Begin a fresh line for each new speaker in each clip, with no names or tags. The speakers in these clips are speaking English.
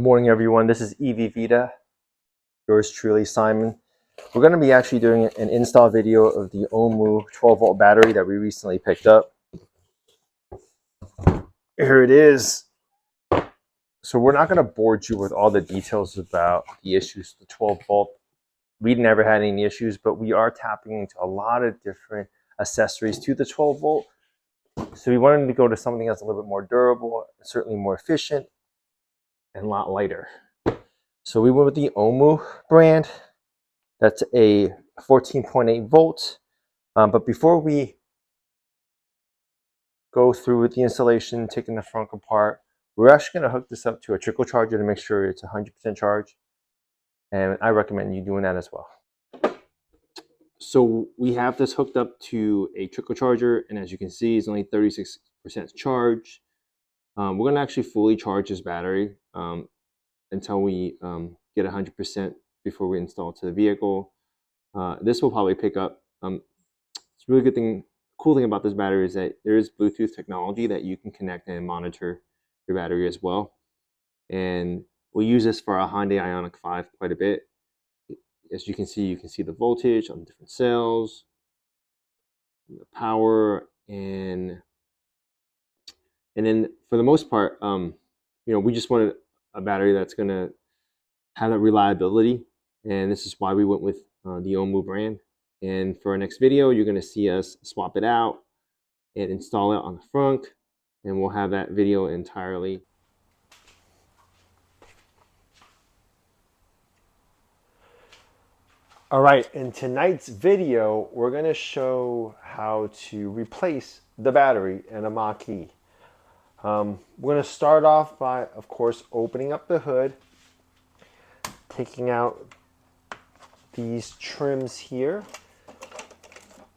morning, everyone. This is Vida, yours truly, Simon. We're going to be actually doing an install video of the Ohmmu 12-volt battery that we recently picked up. Here it is. So we're not going to bore you with all the details about the issues with the 12-volt. We never had any issues, but we are tapping into a lot of different accessories to the 12-volt. So we wanted to go to something that's a little bit more durable, certainly more efficient, and a lot lighter. So we went with the Ohmmu brand. That's a 14.8 volt. But before we go through with the installation, taking the Frunk apart, we're actually going to hook this up to a trickle charger to make sure it's 100% charged. And I recommend you doing that as well. So we have this hooked up to a trickle charger, and as you can see, it's only 36% charged. We're going to actually fully charge this battery until we get 100% before we install it to the vehicle. This will probably pick up. It's a really good thing. Cool thing about this battery is that there is Bluetooth technology that you can connect and monitor your battery as well. And we use this for our Hyundai Ioniq 5 quite a bit. As you can see the voltage on different cells, the power, and then for the most part, we just wanted a battery that's going to have that reliability, and this is why we went with the Ohmmu brand. And for our next video, you're going to see us swap it out and install it on the Frunk, and we'll have that video entirely. All right, in tonight's video, we're going to show how to replace the battery in a Mach E. We're going to start off by, of course, opening up the hood, taking out these trims here.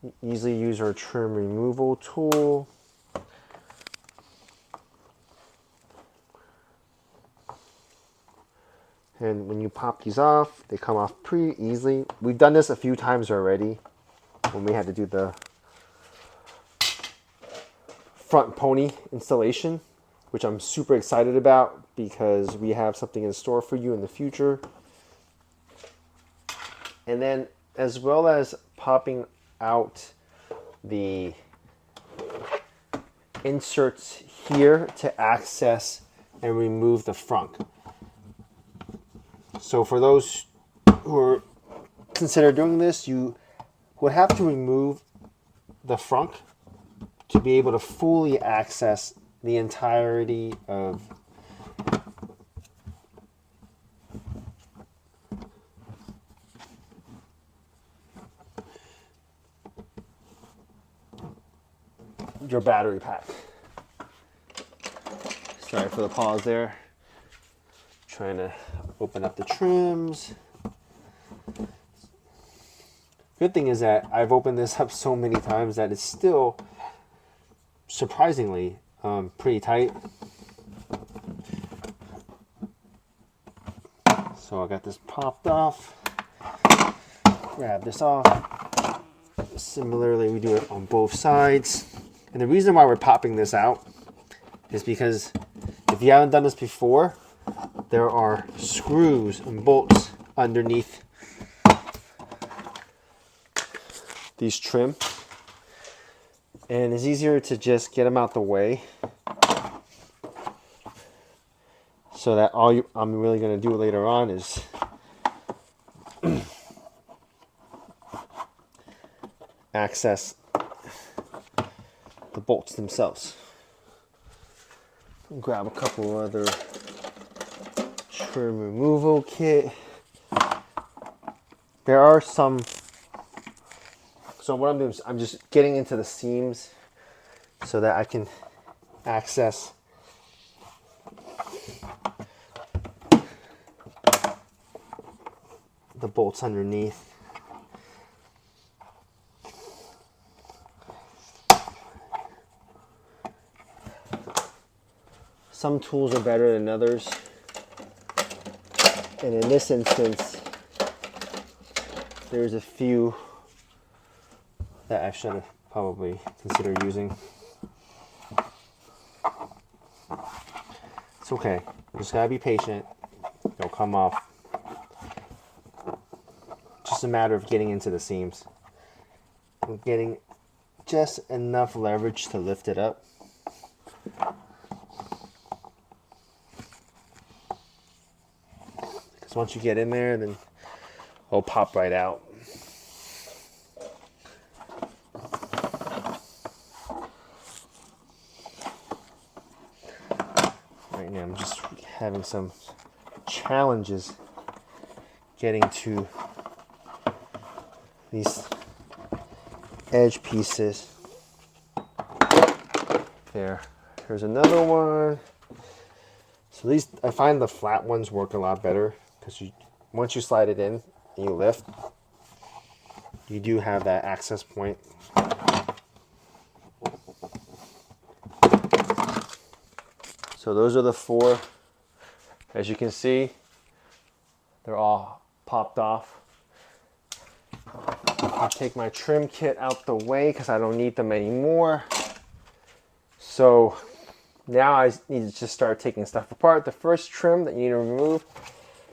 You easily use our trim removal tool. And when you pop these off, they come off pretty easily. We've done this a few times already when we had to do the front pony installation, which I'm super excited about because we have something in store for you in the future. And then as well as popping out the inserts here to access and remove the Frunk. So for those who are consider doing this, you would have to remove the Frunk to be able to fully access the entirety of your battery pack. Sorry for the pause there. Trying to open up the trims. Good thing is that I've opened this up so many times that it's still surprisingly pretty tight. So I got this popped off. Grab this off. Similarly, we do it on both sides. And the reason why we're popping this out is because if you haven't done this before, there are screws and bolts underneath these trim, and it's easier to just get them out the way so that I'm really going to do later on is access the bolts themselves. Grab a couple other trim removal kit. There are some. So what I'm doing is I'm just getting into the seams so that I can access the bolts underneath. Some tools are better than others. And in this instance, there's a few that I should have probably considered using. It's okay. You just gotta be patient. they'll come off. Just a matter of getting into the seams. I'm getting just enough leverage to lift it up. Because once you get in there, then it'll pop right out. Right now I'm just having some challenges getting to these edge pieces. Here's another one. So these, I find the flat ones work a lot better because once you slide it in and you lift, you do have that access point. So those are the 4. As you can see, they're all popped off. I'll take my trim kit out the way because I don't need them anymore. So now I need to just start taking stuff apart. The first trim that you need to remove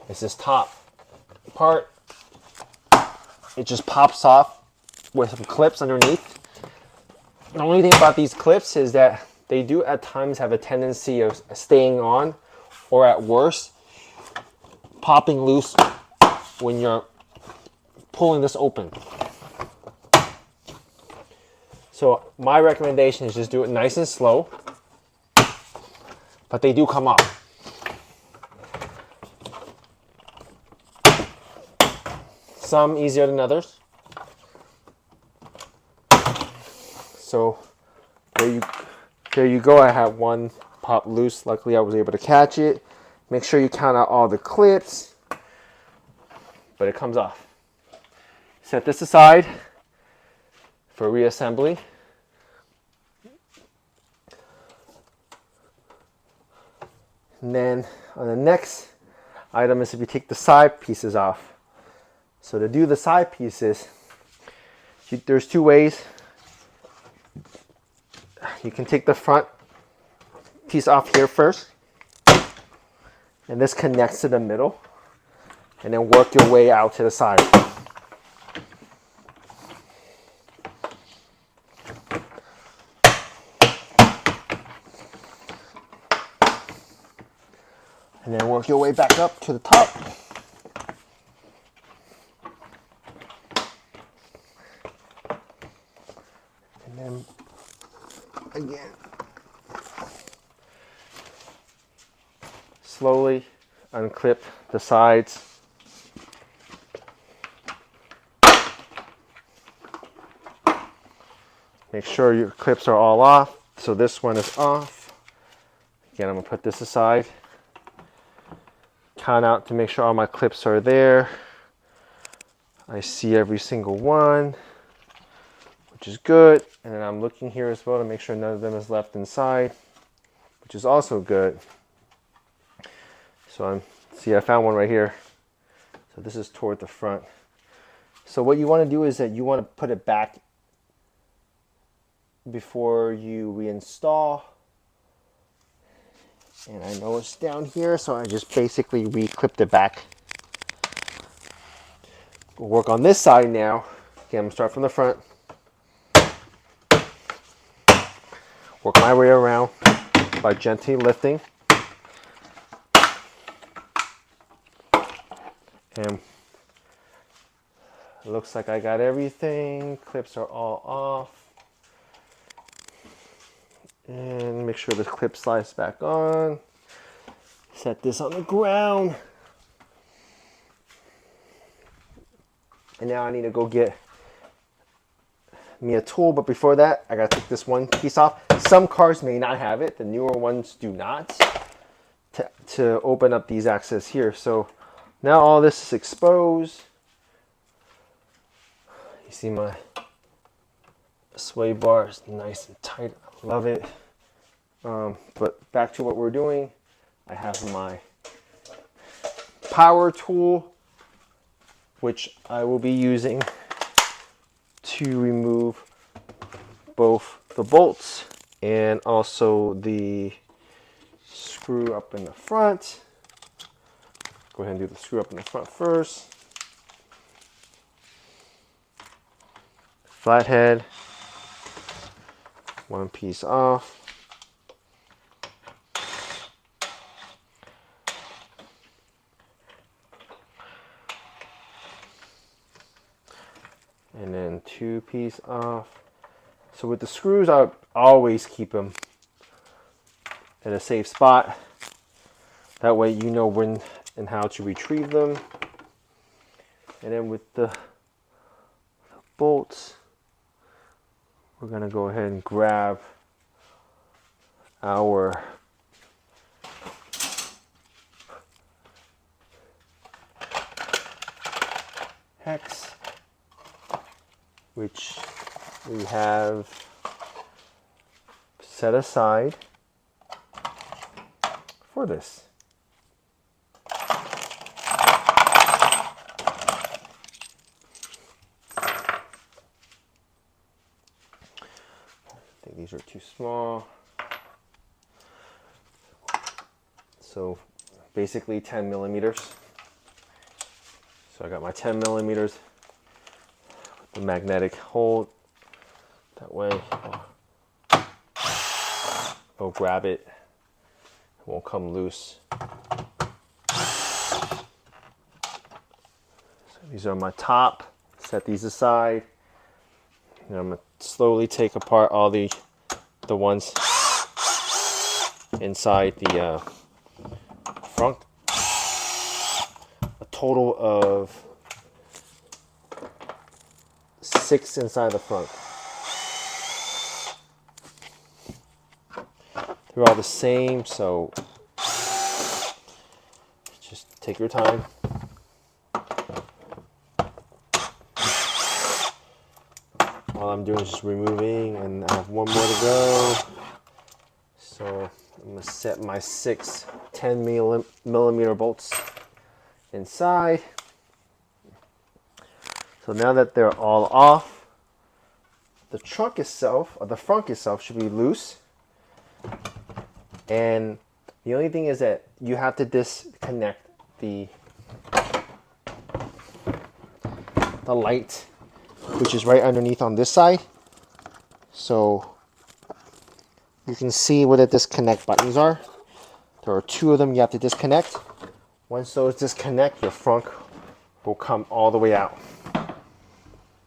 is this top part. It just pops off with some clips underneath. The only thing about these clips is that they do at times have a tendency of staying on, or at worst, popping loose when you're pulling this open. So my recommendation is just do it nice and slow, but they do come off. Some easier than others. So there you go. I had one pop loose. Luckily I was able to catch it. Make sure you count out all the clips, but it comes off. Set this aside for reassembly. And then on the next item is if you take the side pieces off. So to do the side pieces, there's 2 ways. You can take the front piece off here first, and this connects to the middle, and then work your way out to the side. And then work your way back up to the top. And then again, slowly unclip the sides. Make sure your clips are all off. So this one is off. Again, I'm gonna put this aside. Count out to make sure all my clips are there. I see every single one, which is good. And then I'm looking here as well to make sure none of them is left inside, which is also good. So I found one right here. So this is toward the front. So what you want to do is that you want to put it back before you reinstall. And I know it's down here, so I just basically re-clipped it back. We'll work on this side now. Again, I'm gonna start from the front. Work my way around by gently lifting. And it looks like I got everything. Clips are all off. And make sure the clip slides back on. Set this on the ground. And now I need to go get me a tool, but before that, I gotta take this one piece off. Some cars may not have it, the newer ones do not, to open up these access here. So now all this is exposed. You see my sway bar is nice and tight. I love it. But back to what we're doing. I have my power tool, which I will be using to remove both the bolts and also the screw up in the front. go ahead and do the screw up in the front first. Flathead, one piece off. And then 2-piece off. So with the screws, I always keep them at a safe spot. That way you know when and how to retrieve them. And then with the bolts, we're gonna go ahead and grab our hex, which we have set aside for this. I think these are too small. So basically 10 millimeters. So I got my 10 millimeters, the magnetic hold. That way I'll grab it, it won't come loose. So these are my top, set these aside. And I'm gonna slowly take apart all the ones inside the frunk. A total of 6 inside the frunk. They're all the same, so just take your time. All I'm doing is just removing, and I have one more to go. So I'm gonna set my 6 10 millimeter bolts inside. So now that they're all off, the trunk itself, or the frunk itself, should be loose. And the only thing is that you have to disconnect the light, which is right underneath on this side. So you can see where the disconnect buttons are. There are 2 of them you have to disconnect. Once those disconnect, your frunk will come all the way out.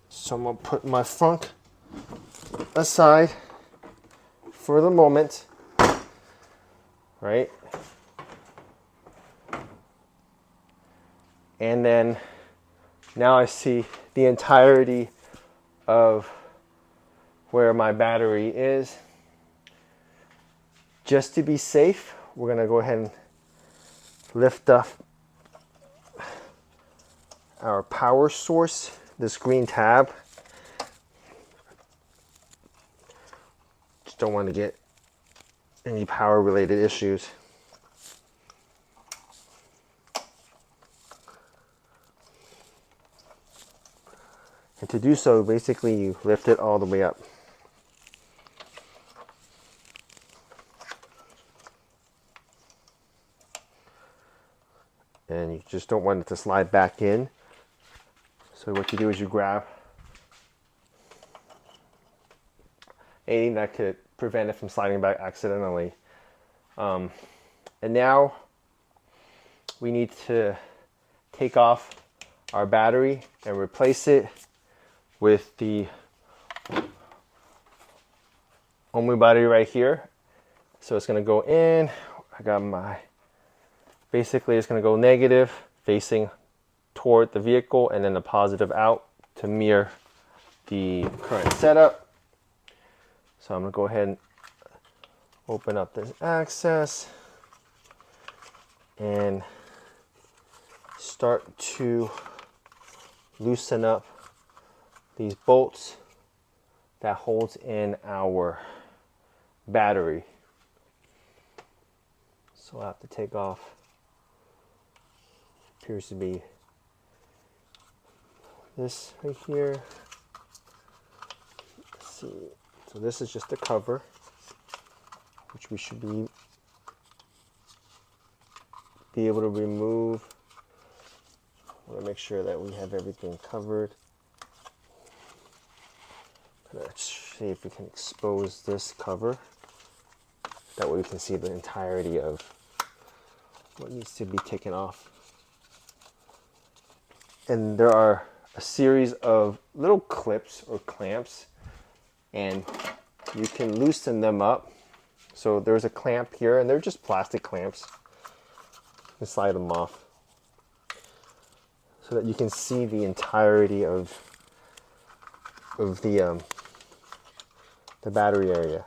So I'm gonna put my frunk aside for the moment, right? And then now I see the entirety of where my battery is. Just to be safe, we're gonna go ahead and lift up our power source, this green tab. Just don't want to get any power related issues. And to do so, basically you lift it all the way up. And you just don't want it to slide back in. So what you do is you grab anything that could prevent it from sliding back accidentally. And now we need to take off our battery and replace it with the Ohmmu battery right here. So it's gonna go in. I got my, basically it's gonna go negative facing toward the vehicle and then the positive out to mirror the current setup. So I'm gonna go ahead and open up this access and start to loosen up these bolts that holds in our battery. So I have to take off, appears to be this right here. Let's see. So this is just the cover, which we should be able to remove want to make sure that we have everything covered. Let's see if we can expose this cover. That way we can see the entirety of what needs to be taken off. And there are a series of little clips or clamps, and you can loosen them up. So there's a clamp here, and they're just plastic clamps. You can slide them off so that you can see the entirety of the battery area.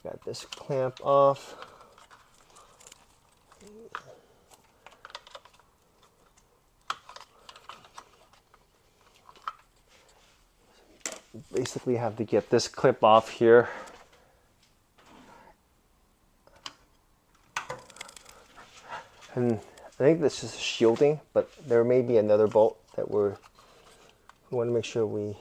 Got this clamp off. Basically have to get this clip off here. And I think this is shielding, but there may be another bolt that we want to make sure we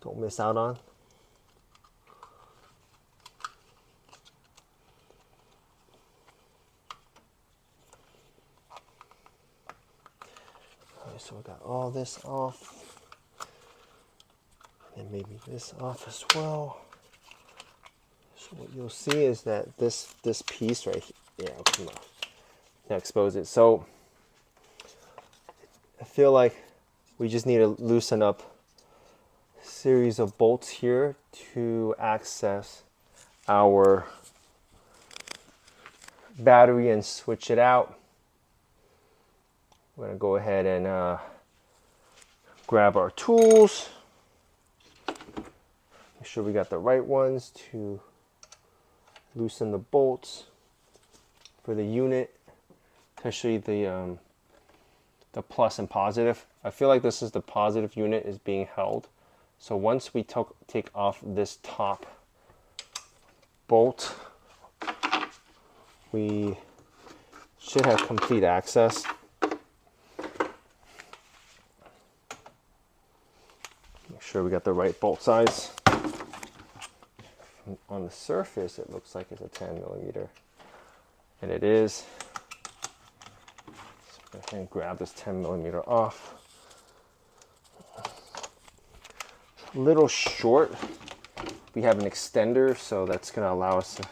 don't miss out on. Alright, so we got all this off, and maybe this off as well. So what you'll see is that this piece right here, yeah, it'll come off. Now expose it. So I feel like we just need to loosen up a series of bolts here to access our battery and switch it out. We're going to go ahead and grab our tools. Make sure we got the right ones to loosen the bolts for the unit, especially the plus and positive. I feel like this is the positive unit is being held. So once we take off this top bolt, we should have complete access. Make sure we got the right bolt size. On the surface, it looks like it's a 10 millimeter, and it is. So go ahead and grab this 10 millimeter off. A little short. We have an extender, so that's going to allow us to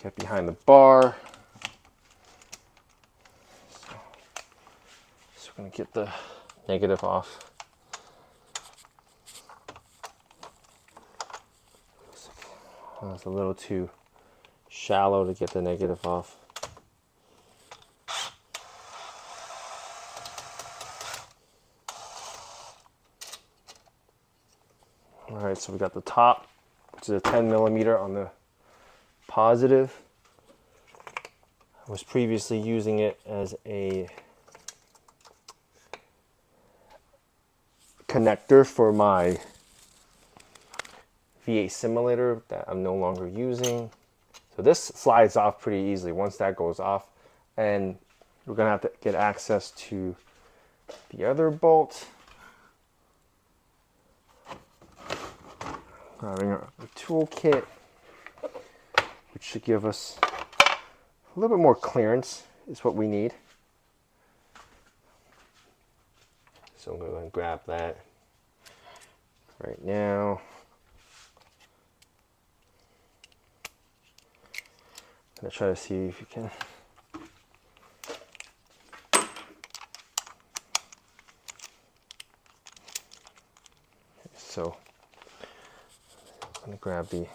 get behind the bar. So we're going to get the negative off. It's a little too shallow to get the negative off. All right, so we got the top, which is a 10 millimeter on the positive. I was previously using it as a connector for my V8 simulator that I'm no longer using. So this slides off pretty easily once that goes off, and we're gonna have to get access to the other bolt. Grabbing our toolkit, which should give us a little bit more clearance is what we need. So I'm going to grab that right now. I'm going to try to see if you can so I'm going to grab the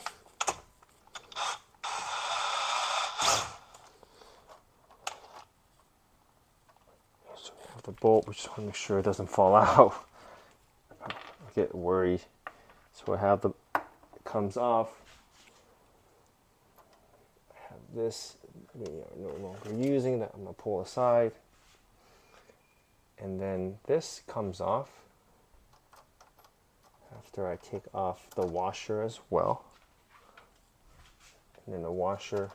bolt. We just want to make sure it doesn't fall out. I get worried. So I have it comes off. I have this we are no longer using that I'm going to pull aside. And then this comes off after I take off the washer as well. And then the washer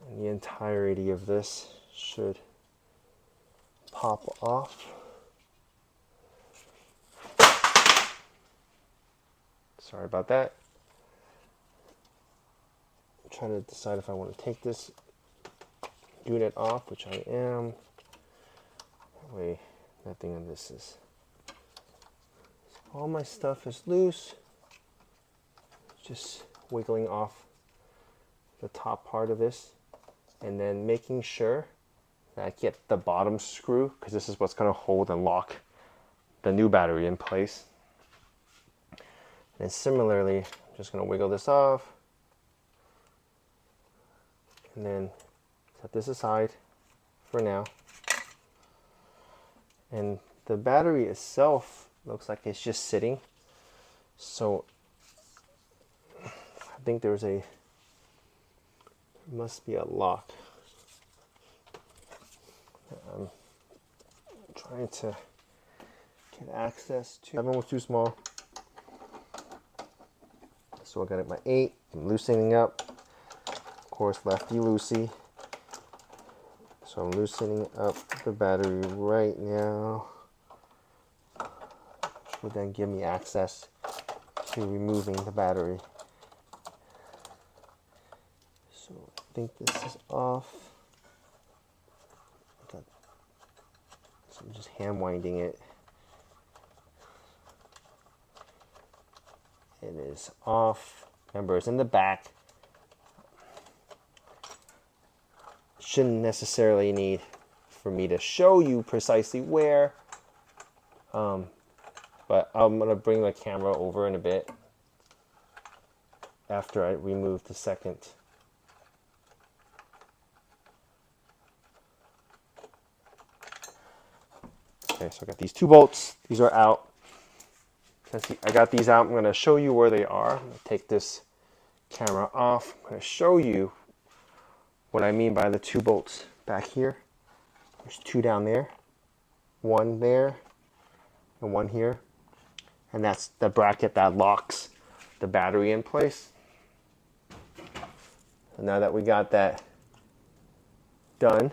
and the entirety of this should pop off. Sorry about that.
trying to decide if I want to take this unit off, which I am. Wait, nothing of this is. All my stuff is loose. Just wiggling off the top part of this, and then making sure that I get the bottom screw, because this is what's going to hold and lock the new battery in place. And similarly, I'm just going to wiggle this off, and then set this aside for now. And the battery itself looks like it's just sitting, so I think must be a lock. I'm trying to get access to. 7 was too small, so I got it my 8. I'm loosening up. Of course, lefty loosey. So I'm loosening up the battery right now, which will then give me access to removing the battery. So I think this is off. So I'm just hand winding it. It is off. Remember, it's in the back. Shouldn't necessarily need for me to show you precisely where, but I'm going to bring the camera over in a bit after I remove the second. Okay, so I got these 2 bolts. These are out. Since I got these out, I'm going to show you where they are. I'm going to take this camera off. I'm going to show you what I mean by the 2 bolts back here. There's 2 down there, 1 there, and 1 here. And that's the bracket that locks the battery in place. So now that we got that done,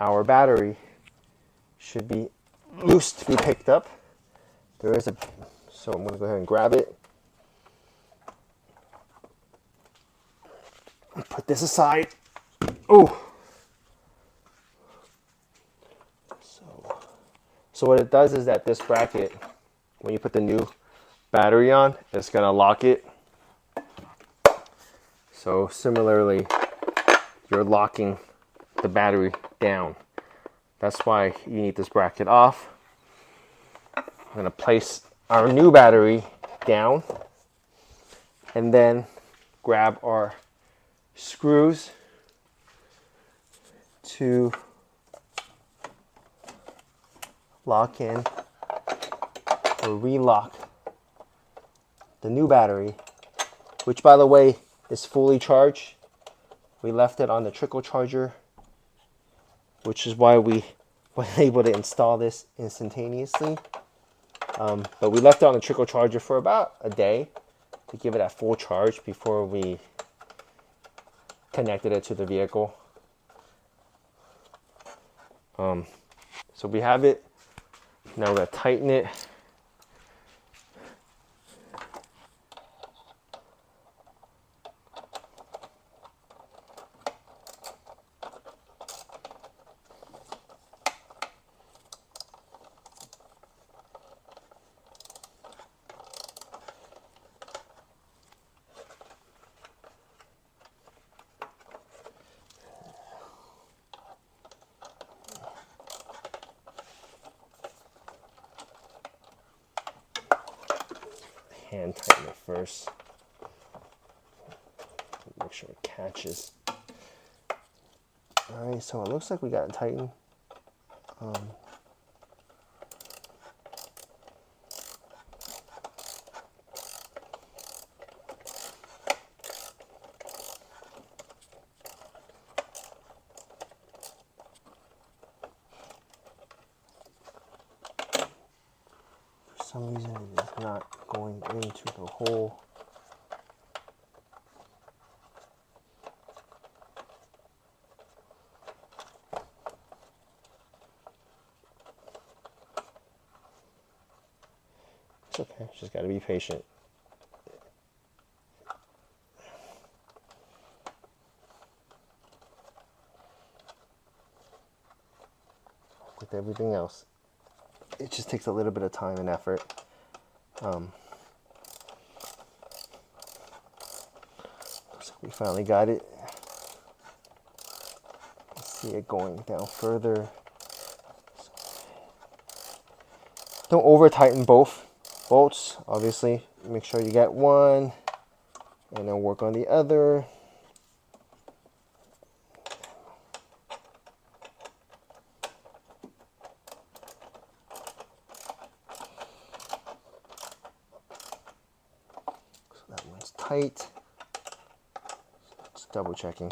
our battery should be loose to be picked up. So I'm going to go ahead and grab it. Put this aside. Oh. So what it does is that this bracket, when you put the new battery on, it's going to lock it. So similarly, you're locking the battery down. That's why you need this bracket off. I'm going to place our new battery down and then grab our screws to lock in or relock the new battery, which by the way is fully charged. We left it on the trickle charger, which is why we were able to install this instantaneously. But we left it on the trickle charger for about a day to give it a full charge before we connected it to the vehicle. So we have it. Now we're going to tighten it. Hand tighten it first. Make sure it catches. Alright, so it looks like we got it tightened. For some reason it is not going into the hole. It's okay, just got to be patient. with everything else. It just takes a little bit of time and effort. So we finally got it. Let's see it going down further. Don't over tighten both bolts, obviously. Make sure you get one and then work on the other. So that one's tight. Just double checking.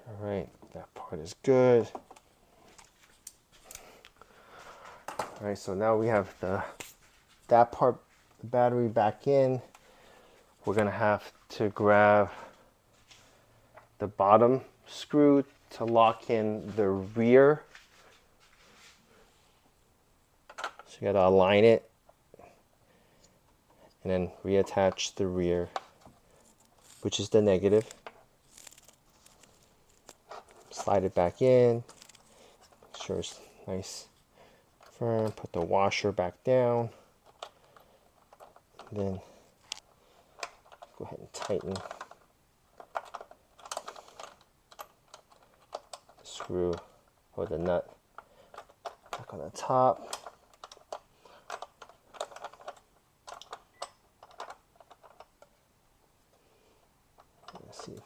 All right, that part is good. All right, so now we have that part, the battery back in. We're gonna have to grab the bottom screw to lock in the rear. So you gotta align it and then reattach the rear, which is the negative. Slide it back in, make sure it's nice, firm. Put the washer back down. Then go ahead and tighten the screw or the nut back on the top. Let's see,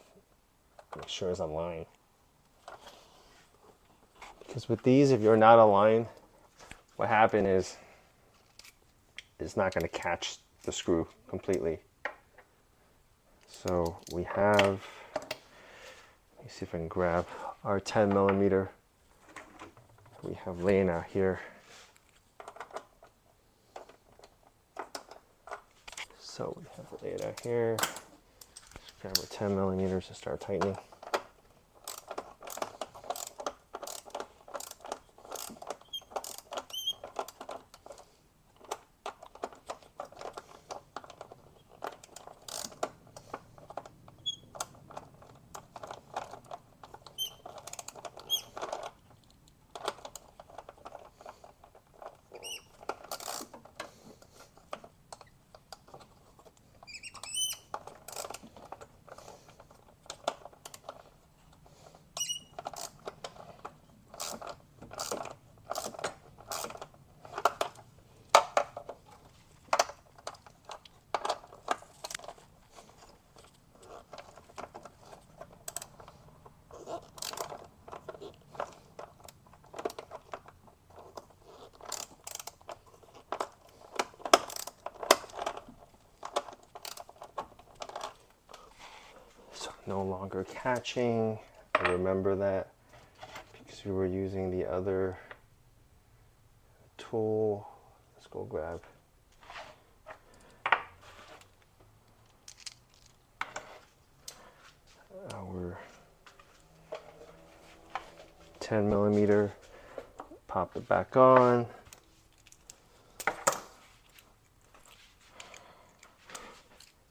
make sure it's aligned. Because with these, if you're not aligned, what happened is it's not going to catch the screw completely. So we have, let me see if I can grab our 10 millimeter we have laying out here. So we have it laid out here. Just grab our 10 millimeters and start tightening. No longer catching. I remember that because we were using the other tool. Let's go grab our 10 millimeter. Pop it back on.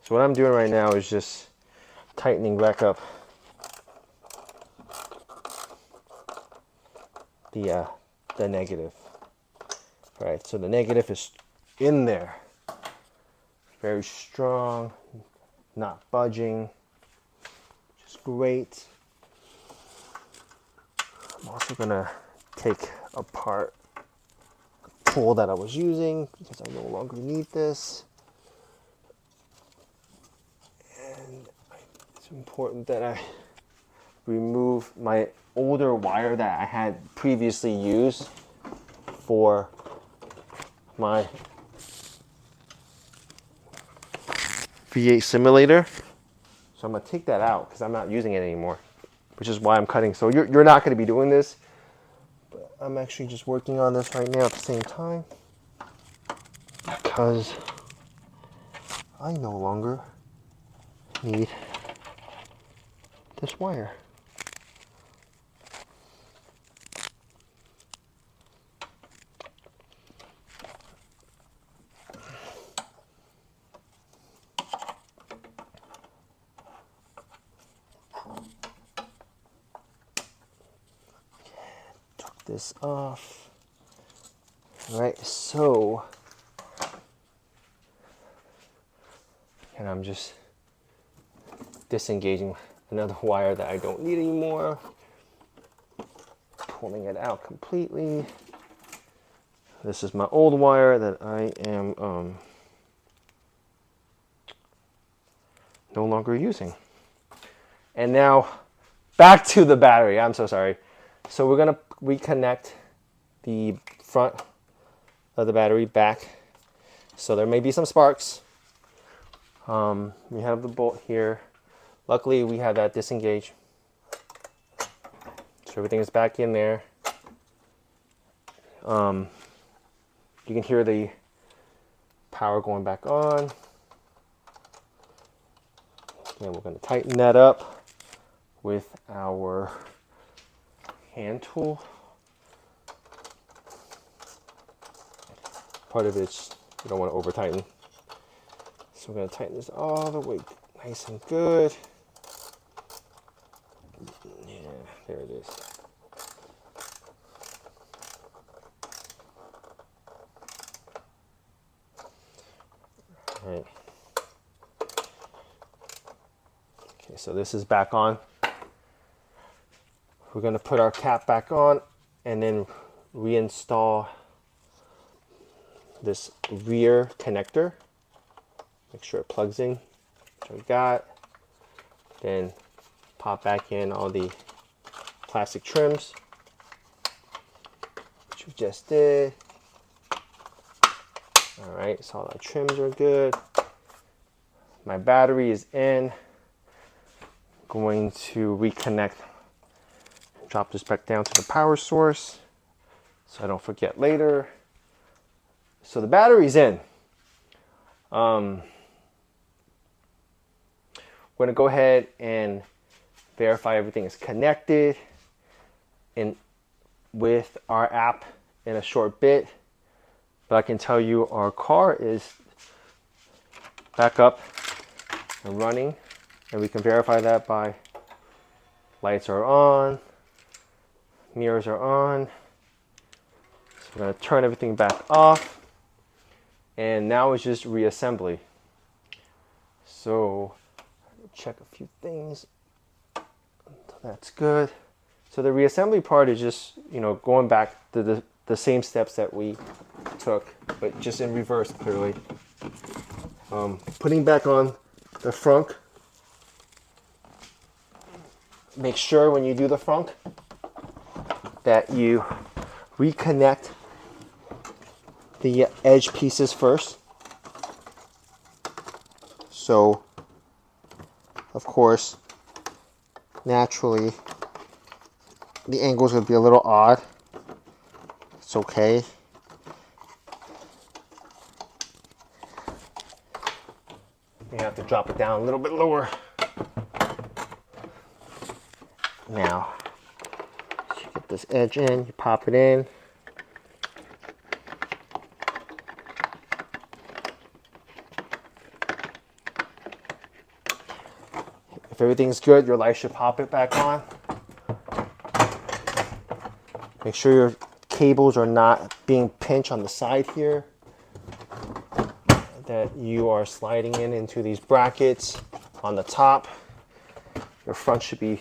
So what I'm doing right now is just tightening back up the negative. All right, so the negative is in there, very strong, not budging, which is great. I'm also gonna take apart the tool that I was using because I no longer need this. And it's important that I remove my older wire that I had previously used for my V8 simulator. So I'm gonna take that out because I'm not using it anymore, which is why I'm cutting. So you're not gonna be doing this, but I'm actually just working on this right now at the same time because I no longer need this wire. this off. All right, so, and I'm just disengaging another wire that I don't need anymore. Pulling it out completely. This is my old wire that I am no longer using. And now back to the battery. I'm so sorry. So we're gonna reconnect the front of the battery back. So there may be some sparks. We have the bolt here. Luckily we have that disengaged. So everything is back in there. You can hear the power going back on. And we're going to tighten that up with our hand tool. Part of it's, you don't want to over tighten. So we're going to tighten this all the way nice and good. Yeah, there it is. All right. Okay, so this is back on. We're going to put our cap back on and then reinstall this rear connector. Make sure it plugs in, which we got. Then pop back in all the plastic trims, which we just did. All right, so all our trims are good. My battery is in. Going to reconnect, drop this back down to the power source so I don't forget later. So the battery's in. We're going to go ahead and verify everything is connected and with our app in a short bit. But I can tell you our car is back up and running, and we can verify that by lights are on, mirrors are on. So we're going to turn everything back off, and now it's just reassembly. So check a few things. That's good. So the reassembly part is just, you know, going back to the same steps that we took, but just in reverse clearly. Putting back on the frunk. Make sure when you do the frunk that you reconnect the edge pieces first. So, of course, naturally, the angle is going to be a little odd. It's okay. You have to drop it down a little bit lower. Now, so you get this edge in, you pop it in. If everything's good, your light should pop it back on. Make sure your cables are not being pinched on the side here. That you are sliding into these brackets on the top. Your front should be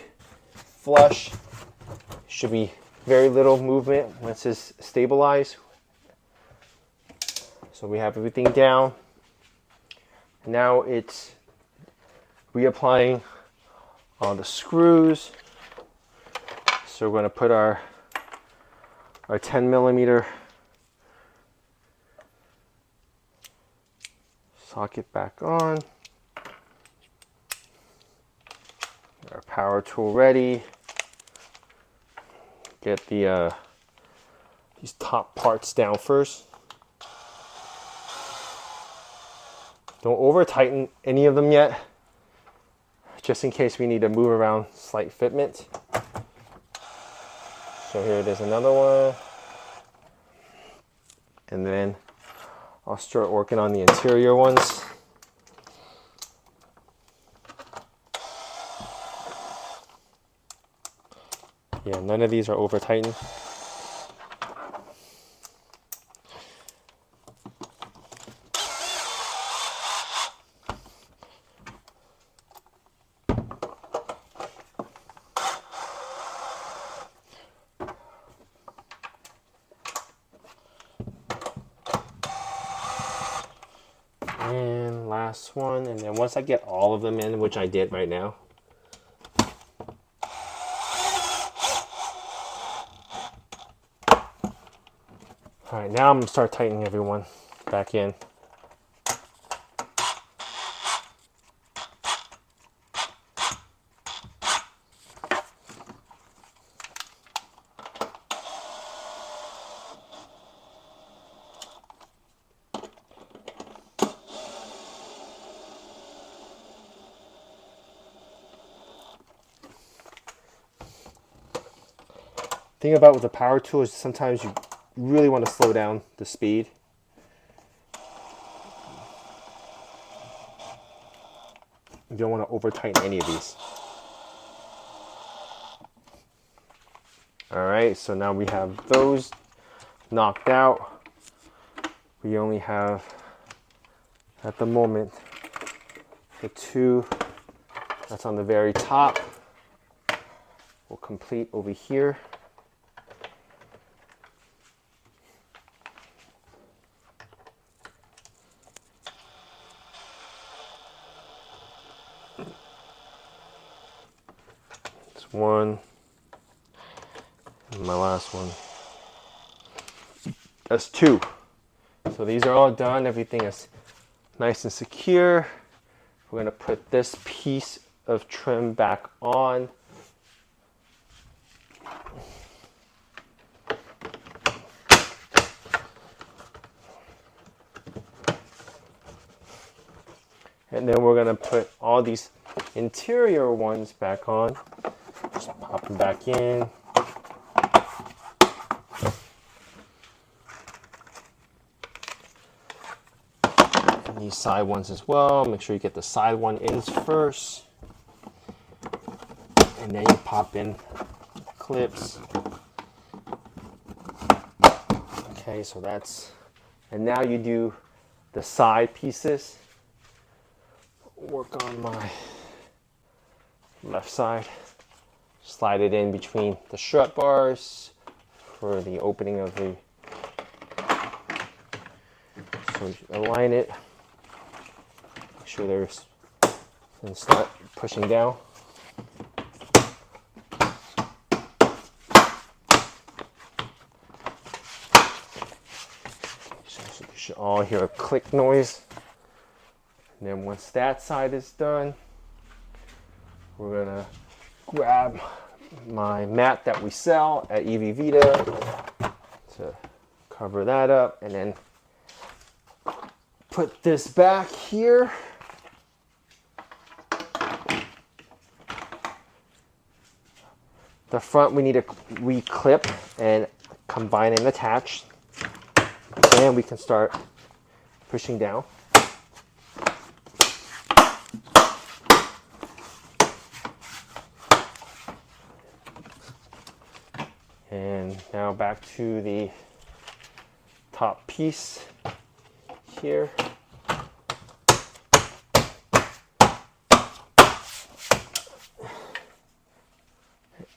flush. Should be very little movement once it's stabilized. So we have everything down. Now it's reapplying all the screws. So we're going to put our 10 millimeter socket back on. Our power tool ready. Get the these top parts down first. Don't over tighten any of them yet, just in case we need to move around slight fitment. So here it is, another one. And then I'll start working on the interior ones. Yeah, none of these are over tightened. And last one, and then once I get all of them in, which I did right now, all right, now I'm gonna start tightening everyone back in. Thing about with the power tool is sometimes you really want to slow down the speed. You don't want to over tighten any of these. All right, so now we have those knocked out. We only have, at the moment, the two that's on the very top. We'll complete over here. It's one, and my last one. That's two. So these are all done. Everything is nice and secure. We're going to put this piece of trim back on. And then we're going to put all these interior ones back on. Just pop them back in. And these side ones as well. Make sure you get the side one in first. And then you pop in clips. Okay, so that's, and now you do the side pieces. Work on my left side. Slide it in between the strut bars for the opening of the, so align it. Make sure there's, and start pushing down. So you should all hear a click noise. And then once that side is done, we're gonna grab my mat that we sell at Vida to cover that up, and then put this back here. The front we need to re-clip and combine and attach, and we can start pushing down. And now back to the top piece here.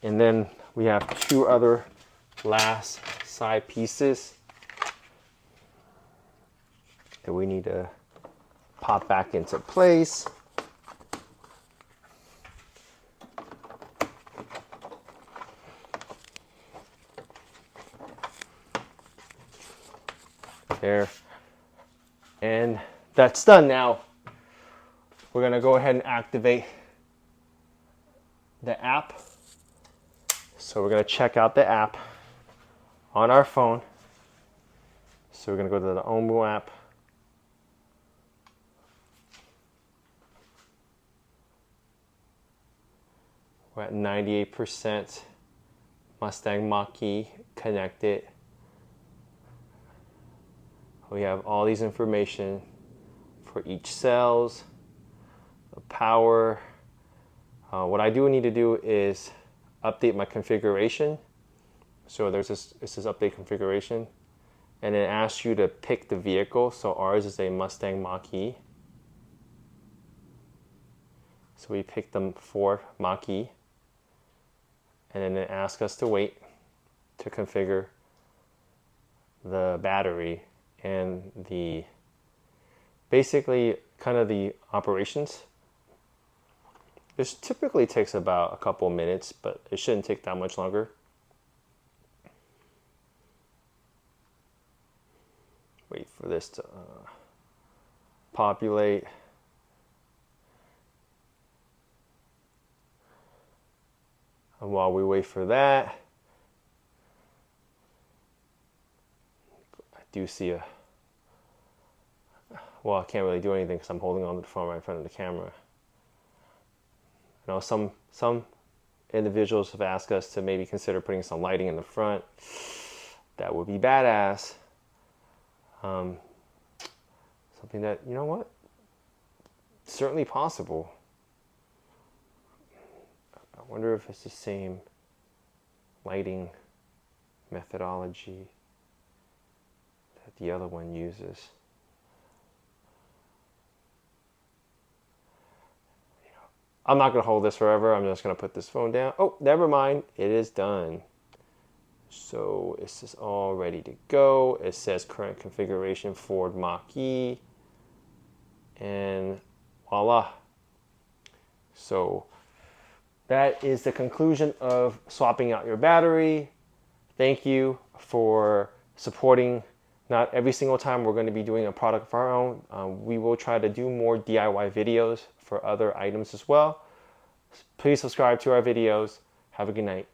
And then we have two other last side pieces that we need to pop back into place. There, and that's done. Now we're gonna go ahead and activate the app. So we're gonna check out the app on our phone. So we're gonna go to the Ohmmu app. We're at 98% Mustang Mach E connected. We have all these information for each cells, the power. What I do need to do is update my configuration. So there's this, it says update configuration, and it asks you to pick the vehicle. So ours is a Mustang Mach E. So we picked the Ford Mach E, and then it asks us to wait to configure the battery and the basically kind of the operations. This typically takes about a couple minutes, but it shouldn't take that much longer. Wait for this to populate. And while we wait for that, I do see a, well, I can't really do anything because I'm holding on to the phone right in front of the camera. I know some individuals have asked us to maybe consider putting some lighting in the front. That would be badass. Something that, you know what? Certainly possible. I wonder if it's the same lighting methodology that the other one uses. I'm not going to hold this forever. I'm just going to put this phone down. Oh, never mind. It is done. So this is all ready to go. It says current configuration Ford Mach E. And voila. So that is the conclusion of swapping out your battery. Thank you for supporting. Not every single time we're going to be doing a product of our own. We will try to do more DIY videos for other items as well. Please subscribe to our videos. Have a good night.